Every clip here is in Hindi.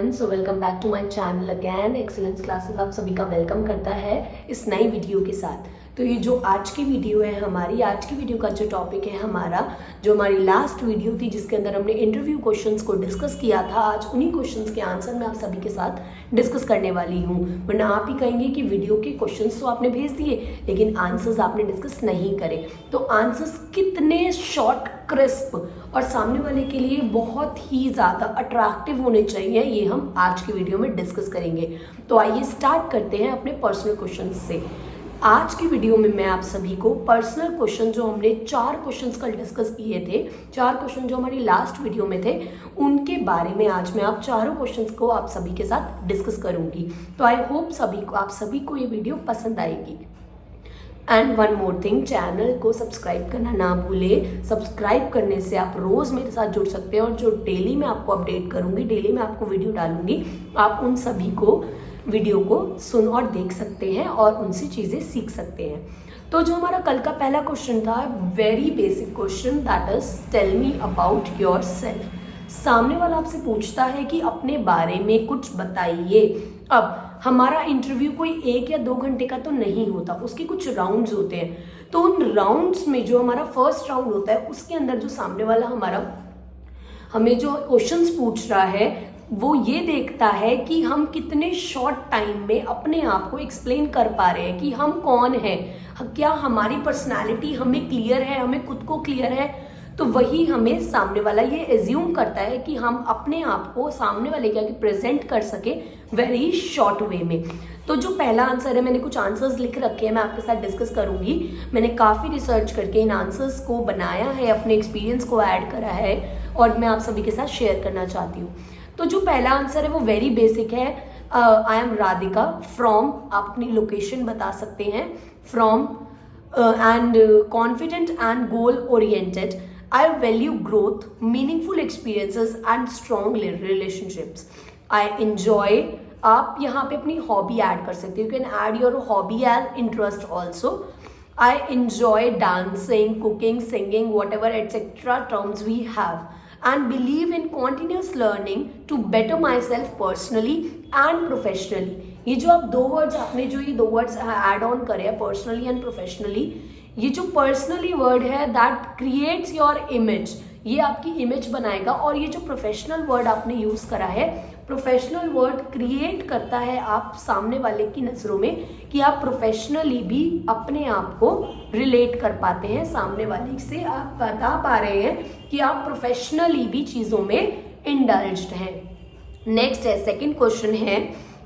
Everyone, so welcome back to my channel again. Excellence classes आप सभी का वेलकम करता है इस नई वीडियो के साथ। तो ये जो आज की वीडियो है हमारी, आज की वीडियो का जो टॉपिक है हमारा, जो हमारी लास्ट वीडियो थी जिसके अंदर हमने इंटरव्यू क्वेश्चंस को डिस्कस किया था, आज उन्हीं क्वेश्चंस के आंसर मैं आप सभी के साथ डिस्कस करने वाली हूँ। वरना आप ही कहेंगे कि वीडियो के क्वेश्चंस तो आपने भेज दिए लेकिन आंसर्स आपने डिस्कस नहीं करे। तो आंसर्स कितने शॉर्ट, क्रिस्प और सामने वाले के लिए बहुत ही ज़्यादा अट्रैक्टिव होने चाहिए, ये हम आज की वीडियो में डिस्कस करेंगे। तो आइए स्टार्ट करते हैं अपने पर्सनल क्वेश्चन से। आज की वीडियो में मैं आप सभी को पर्सनल क्वेश्चन, जो हमने 4 क्वेश्चंस कल डिस्कस किए थे, 4 क्वेश्चन जो हमारी लास्ट वीडियो में थे, उनके बारे में आज मैं आप चारों क्वेश्चंस को आप सभी के साथ डिस्कस करूंगी। तो आई होप आप सभी को ये वीडियो पसंद आएगी। And one more thing, channel को सब्सक्राइब करना ना भूले। सब्सक्राइब करने से आप रोज़ मेरे साथ जुड़ सकते हैं और जो डेली मैं आपको अपडेट करूंगी, डेली मैं आपको वीडियो डालूंगी, आप उन सभी को वीडियो को सुन और देख सकते हैं और उनसे चीज़ें सीख सकते हैं। तो जो हमारा कल का पहला क्वेश्चन था, very basic question, that is tell me about yourself. सामने वाला आपसे पूछता है कि अपने बारे में कुछ बताइए। अब हमारा इंटरव्यू कोई 1 या 2 घंटे का तो नहीं होता, उसके कुछ राउंड्स होते हैं। तो उन राउंड्स में जो हमारा फर्स्ट राउंड होता है, उसके अंदर जो सामने वाला हमारा हमें जो क्वेश्चंस पूछ रहा है, वो ये देखता है कि हम कितने शॉर्ट टाइम में अपने आप को एक्सप्लेन कर पा रहे हैं कि हम कौन हैं, क्या हमारी पर्सनालिटी हमें क्लियर है, हमें खुद को क्लियर है। तो वही हमें सामने वाला ये एज्यूम करता है कि हम अपने आप को सामने वाले के आगे प्रेजेंट कर सके वेरी शॉर्ट वे में। तो जो पहला आंसर है, मैंने कुछ आंसर्स लिख रखे हैं, मैं आपके साथ डिस्कस करूंगी। मैंने काफ़ी रिसर्च करके इन आंसर्स को बनाया है, अपने एक्सपीरियंस को ऐड करा है और मैं आप सभी के साथ शेयर करना चाहती हूँ। तो जो पहला आंसर है वो वेरी बेसिक है। आई एम राधिका फ्रॉम, आप अपनी लोकेशन बता सकते हैं, from and confident and goal oriented. I value growth, meaningful experiences and strong relationships. I enjoy, आप यहाँ पे अपनी हॉबी ऐड कर सकते हो, you can add your hobby as interest also. I enjoy dancing, cooking, singing, whatever etc. terms we have, and believe in continuous learning to better myself personally and professionally. ये जो आप 2 वर्ड्स, आपने जो ये 2 वर्ड्स ऐड ऑन करे हैं, पर्सनली एंड प्रोफेशनली, ये जो पर्सनली वर्ड है दैट क्रिएट्स योर इमेज, ये आपकी इमेज बनाएगा। और ये जो प्रोफेशनल वर्ड आपने यूज करा है, प्रोफेशनल वर्ड क्रिएट करता है आप सामने वाले की नज़रों में कि आप प्रोफेशनली भी अपने आप को रिलेट कर पाते हैं, सामने वाले से आप बता पा रहे हैं कि आप प्रोफेशनली भी चीज़ों में इंडल्ज्ड हैं। नेक्स्ट है, सेकेंड क्वेश्चन है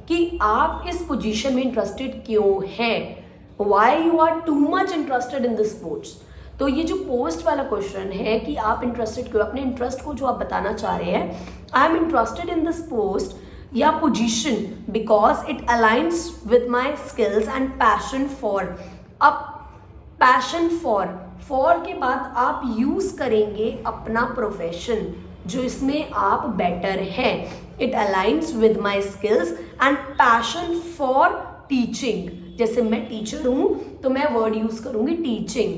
कि आप इस पोजीशन में इंटरेस्टेड क्यों हैं, Why you are too much interested in this post? तो ये जो पोस्ट वाला क्वेश्चन है कि आप इंटरेस्टेड क्यों, अपने इंटरेस्ट को जो आप बताना चाह रहे हैं, I am interested in this post या position because it aligns with my skills and passion for. अब पैशन फॉर के बाद आप यूज करेंगे अपना प्रोफेशन, जो इसमें आप बेटर हैं। It aligns with my skills and passion for teaching. जैसे मैं टीचर हूं तो मैं वर्ड यूज करूंगी टीचिंग।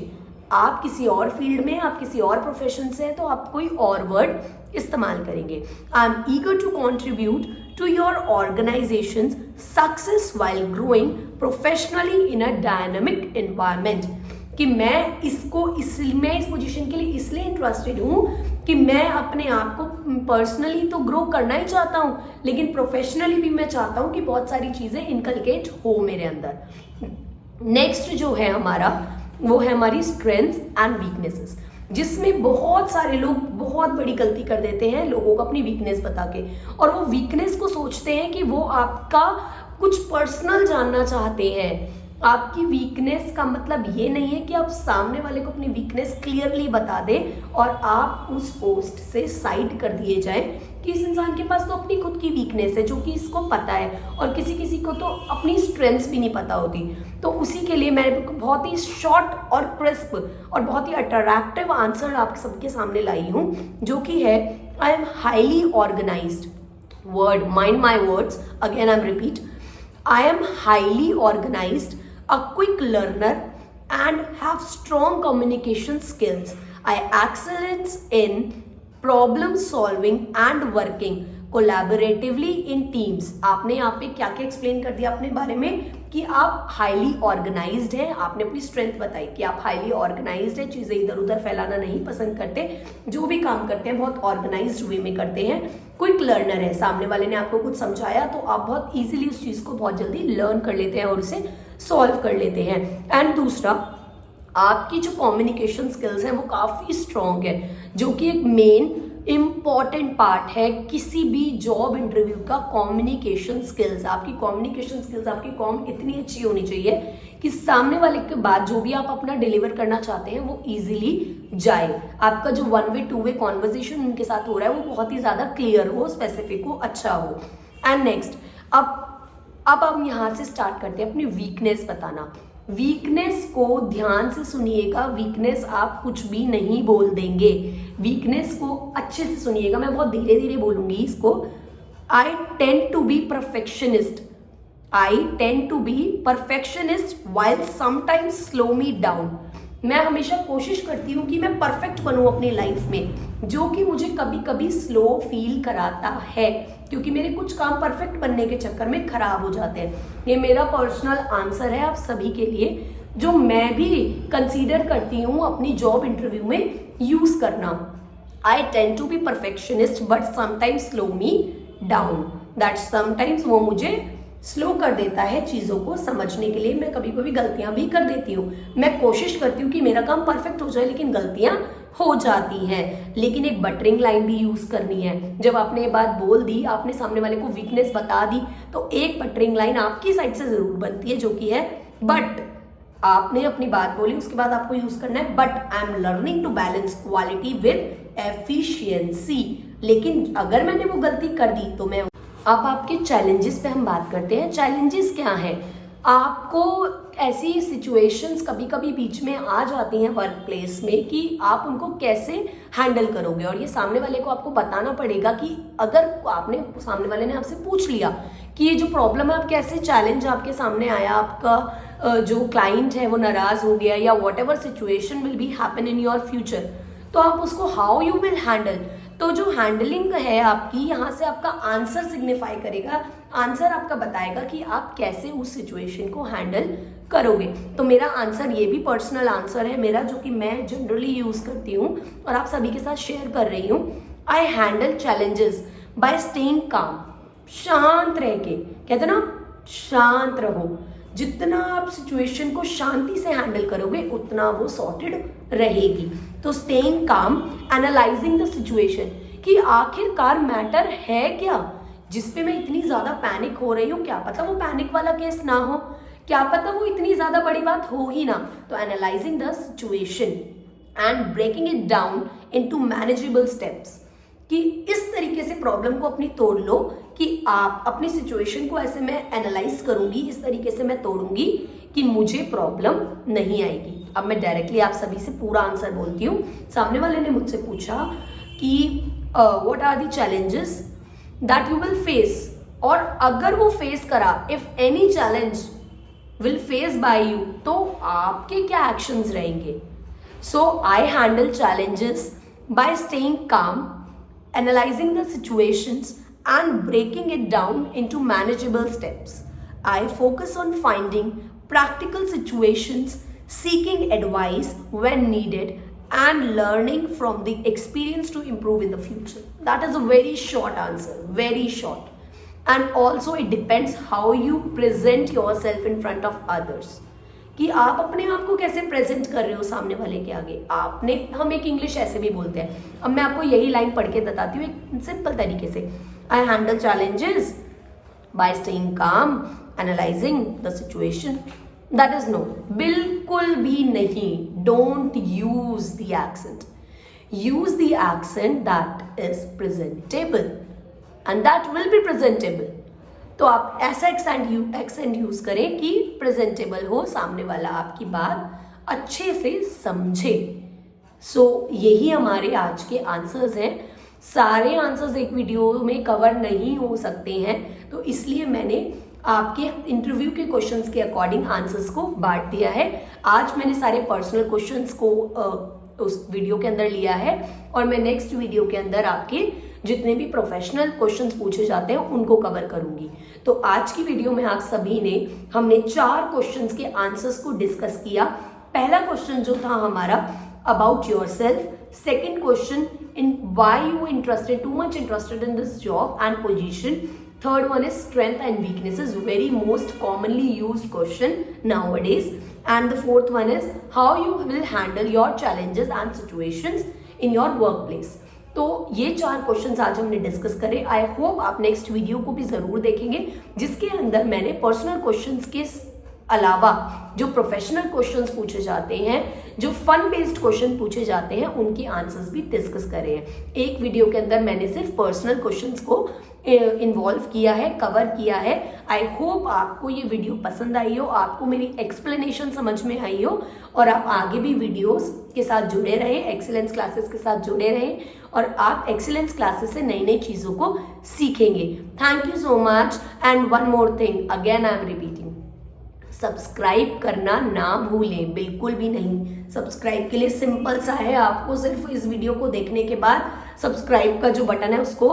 आप किसी और फील्ड में, आप किसी और प्रोफेशन से हैं तो आप कोई और वर्ड इस्तेमाल करेंगे। I am eager to contribute to your organisation's success while growing professionally in a dynamic environment. कि मैं इस पोजीशन के लिए इसलिए इंटरेस्टेड हूँ कि मैं अपने आप को पर्सनली तो ग्रो करना ही चाहता हूँ, लेकिन प्रोफेशनली भी मैं चाहता हूँ कि बहुत सारी चीज़ें इनकलकेट हो मेरे अंदर। नेक्स्ट जो है हमारा, वो है हमारी स्ट्रेंथ्स एंड वीकनेसेस, जिसमें बहुत सारे लोग बहुत बड़ी गलती कर देते हैं लोगों को अपनी वीकनेस बता के, और वो वीकनेस को सोचते हैं कि वो आपका कुछ पर्सनल जानना चाहते हैं। आपकी वीकनेस का मतलब ये नहीं है कि आप सामने वाले को अपनी वीकनेस क्लियरली बता दें और आप उस पोस्ट से साइड कर दिए जाएं कि इस इंसान के पास तो अपनी खुद की वीकनेस है जो कि इसको पता है, और किसी किसी को तो अपनी स्ट्रेंथ्स भी नहीं पता होती। तो उसी के लिए मैं बहुत ही शॉर्ट और क्रिस्प और बहुत ही अट्रैक्टिव आंसर आप सबके सामने लाई हूँ, जो कि है I am highly organised. Word, mind my words, again I am repeat, I am highly organised, a quick learner and have strong communication skills. I excellence in problem solving and working collaboratively in teams. आपने यहाँ पे क्या क्या एक्सप्लेन कर दिया अपने बारे में कि आप हाईली ऑर्गेनाइज्ड हैं। आपने अपनी स्ट्रेंथ बताई कि आप हाईली ऑर्गेनाइज्ड हैं, चीजें इधर उधर फैलाना नहीं पसंद करते, जो भी काम करते हैं बहुत ऑर्गेनाइज्ड वे में करते हैं, क्विक लर्नर है। सामने वाले ने आपको कुछ समझाया तो आप बहुत इजीली उस चीज को बहुत जल्दी लर्न कर लेते हैं और उसे सॉल्व कर लेते हैं। एंड दूसरा, आपकी जो कम्युनिकेशन स्किल्स हैं वो काफी स्ट्रांग है, जो कि एक मेन इंपॉर्टेंट पार्ट है किसी भी जॉब इंटरव्यू का। कम्युनिकेशन स्किल्स, आपकी कम्युनिकेशन स्किल्स, आपकी कॉम इतनी अच्छी होनी चाहिए कि सामने वाले के बाद जो भी आप अपना डिलीवर करना चाहते हैं वो इजीली जाए। आपका जो 1 वे 2 वे कॉन्वर्जेशन उनके साथ हो रहा है वो बहुत ही ज्यादा क्लियर हो, स्पेसिफिक हो, अच्छा हो। एंड नेक्स्ट, अब हम यहाँ से स्टार्ट करते हैं अपनी वीकनेस बताना। वीकनेस को ध्यान से सुनिएगा, वीकनेस आप कुछ भी नहीं बोल देंगे, वीकनेस को अच्छे से सुनिएगा, मैं बहुत धीरे धीरे बोलूंगी इसको। I tend to be perfectionist, I tend to be perfectionist while sometimes slow me down. मैं हमेशा कोशिश करती हूँ कि मैं परफेक्ट बनूं अपनी लाइफ में, जो कि मुझे कभी कभी स्लो फील कराता है, क्योंकि मेरे कुछ काम परफेक्ट बनने के चक्कर में खराब हो जाते हैं। ये मेरा पर्सनल आंसर है आप सभी के लिए, जो मैं भी कंसीडर करती हूँ अपनी जॉब इंटरव्यू में यूज करना। I tend to be perfectionist but sometimes slow me down, that sometimes वो मुझे स्लो कर देता है चीजों को समझने के लिए। मैं कभी कभी गलतियां भी कर देती हूँ, मैं कोशिश करती हूँ कि मेरा काम परफेक्ट हो जाए, लेकिन गलतियां हो जाती हैं। लेकिन एक बटरिंग लाइन भी यूज करनी है। जब आपने ये बात बोल दी, आपने सामने वाले को वीकनेस बता दी, तो एक बटरिंग लाइन आपकी साइड से जरूर बनती है, जो कि है बट। आपने अपनी बात बोली, उसके बाद आपको यूज करना है but I am learning to balance quality with efficiency. लेकिन अगर मैंने वो गलती कर दी तो मैं। अब आपके चैलेंजेस पे हम बात करते हैं। चैलेंजेस क्या हैं? आपको ऐसी सिचुएशंस कभी कभी बीच में आ जाती हैं वर्क प्लेस में कि आप उनको कैसे हैंडल करोगे, और ये सामने वाले को आपको बताना पड़ेगा कि अगर आपने, सामने वाले ने आपसे पूछ लिया कि ये जो प्रॉब्लम है, आप कैसे, चैलेंज आपके सामने आया, आपका जो क्लाइंट है वो नाराज हो गया, या what ever situation will be happen in your future, तो आप उसको हाउ यू विल हैंडल। तो जो हैंडलिंग है आपकी, यहाँ से आपका आंसर सिग्निफाई करेगा, आंसर आपका बताएगा कि आप कैसे उस सिचुएशन को हैंडल करोगे। तो मेरा आंसर, ये भी पर्सनल आंसर है मेरा, जो कि मैं जनरली यूज करती हूँ और आप सभी के साथ शेयर कर रही हूँ। आई हैंडल चैलेंजेस बाय स्टेइंग काम, शांत रह के, कहते ना शांत रहो। जितना आप सिचुएशन को शांति से हैंडल करोगे उतना वो सॉर्टेड रहेगी। तो staying calm, analyzing the situation, कि आखिरकार मैटर है क्या जिसपे मैं इतनी ज्यादा पैनिक हो रही हूँ, क्या पता वो पैनिक वाला केस ना हो, क्या पता वो इतनी ज्यादा बड़ी बात हो ही ना। तो analysing the situation and breaking it down into manageable steps, कि इस तरीके से प्रॉब्लम को अपनी तोड़ लो कि आप अपनी सिचुएशन को ऐसे मैं एनालाइज करूंगी, इस तरीके से मैं तोड़ूंगी कि मुझे प्रॉब्लम नहीं आएगी। अब मैं डायरेक्टली आप सभी से पूरा आंसर बोलती हूँ। सामने वाले ने मुझसे पूछा कि what are the challenges that you will face, और अगर वो फेस करा, if any challenge will face by you, तो आपके क्या एक्शंस रहेंगे। So I handle challenges by staying calm, analyzing the situations and breaking it down into manageable steps. I focus on finding practical situations, seeking advice when needed, and learning from the experience to improve in the future. That is a very short answer, very short. And also it depends how you present yourself in front of others. कि आप अपने आप को कैसे प्रेजेंट कर रहे हो सामने वाले के आगे। आपने, हम एक इंग्लिश ऐसे भी बोलते हैं, अब मैं आपको यही लाइन पढ़ के बताती हूँ एक सिंपल तरीके से। I handle challenges by staying calm, analyzing the situation. That is no, बिल्कुल भी नहीं। Don't use the accent, use the accent that is presentable and that will be presentable. तो आप ऐसा एक्सेंट यूज करें कि प्रेजेंटेबल हो, सामने वाला आपकी बात अच्छे से समझे। सो यही हमारे आज के आंसर्स हैं। सारे आंसर्स एक वीडियो में कवर नहीं हो सकते हैं, तो इसलिए मैंने आपके इंटरव्यू के क्वेश्चंस के अकॉर्डिंग आंसर्स को बांट दिया है। आज मैंने सारे पर्सनल क्वेश्चंस को उस वीडियो के अंदर लिया है, और मैं नेक्स्ट वीडियो के अंदर आपके जितने भी प्रोफेशनल क्वेश्चंस पूछे जाते हैं उनको कवर करूंगी। तो आज की वीडियो में आप सभी ने हमने 4 क्वेश्चंस के आंसर्स को डिस्कस किया। पहला क्वेश्चन जो था हमारा about yourself, second question in why you interested too much interested in this job and position, third one is strength and weaknesses, very most commonly used question nowadays, and the fourth one is how you will handle your challenges and situations in your workplace। तो ये 4 क्वेश्चंस आज हमने डिस्कस करे। आई होप आप नेक्स्ट वीडियो को भी जरूर देखेंगे, जिसके अंदर मैंने पर्सनल क्वेश्चंस के अलावा जो प्रोफेशनल क्वेश्चंस पूछे जाते हैं, जो फन बेस्ड क्वेश्चन पूछे जाते हैं, उनके आंसर्स भी डिस्कस करे हैं। एक वीडियो के अंदर मैंने सिर्फ पर्सनल क्वेश्चंस को इन्वॉल्व किया है, कवर किया है। आई होप आपको ये वीडियो पसंद आई हो, आपको मेरी एक्सप्लेनेशन समझ में आई हो और आप आगे भी वीडियोस के साथ जुड़े रहे, एक्सीलेंस क्लासेस के साथ जुड़े रहे और आप एक्सीलेंस क्लासेस से नई नई चीज़ों को सीखेंगे। Thank you so much and one more thing, again I am repeating, subscribe करना ना भूलें, बिल्कुल भी नहीं। सब्सक्राइब के लिए सिंपल सा है, आपको सिर्फ इस वीडियो को देखने के बाद सब्सक्राइब का जो बटन है उसको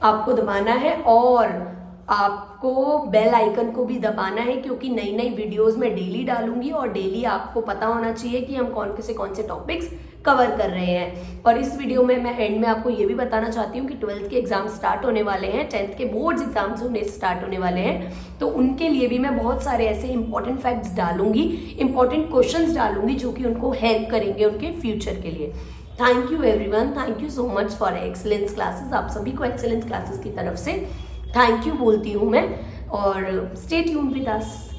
आपको दबाना है और आपको बेल आइकन को भी दबाना है, क्योंकि नई नई वीडियोस मैं डेली डालूंगी और डेली आपको पता होना चाहिए कि हम कौन से टॉपिक्स कवर कर रहे हैं। और इस वीडियो में मैं एंड में आपको ये भी बताना चाहती हूँ कि 12th के एग्जाम स्टार्ट होने वाले हैं, 10th के बोर्ड्स एग्जाम्स होने स्टार्ट होने वाले हैं, तो उनके लिए भी मैं बहुत सारे ऐसे इंपॉर्टेंट फैक्ट्स डालूंगी, इंपॉर्टेंट क्वेश्चंस डालूंगी जो कि उनको हेल्प करेंगे उनके फ्यूचर के लिए। Thank you everyone, thank you so much for excellence classes. आप सभी को एक्सीलेंस क्लासेस की तरफ से थैंक यू बोलती हूँ मैं और स्टे ट्यून्ड विद अस।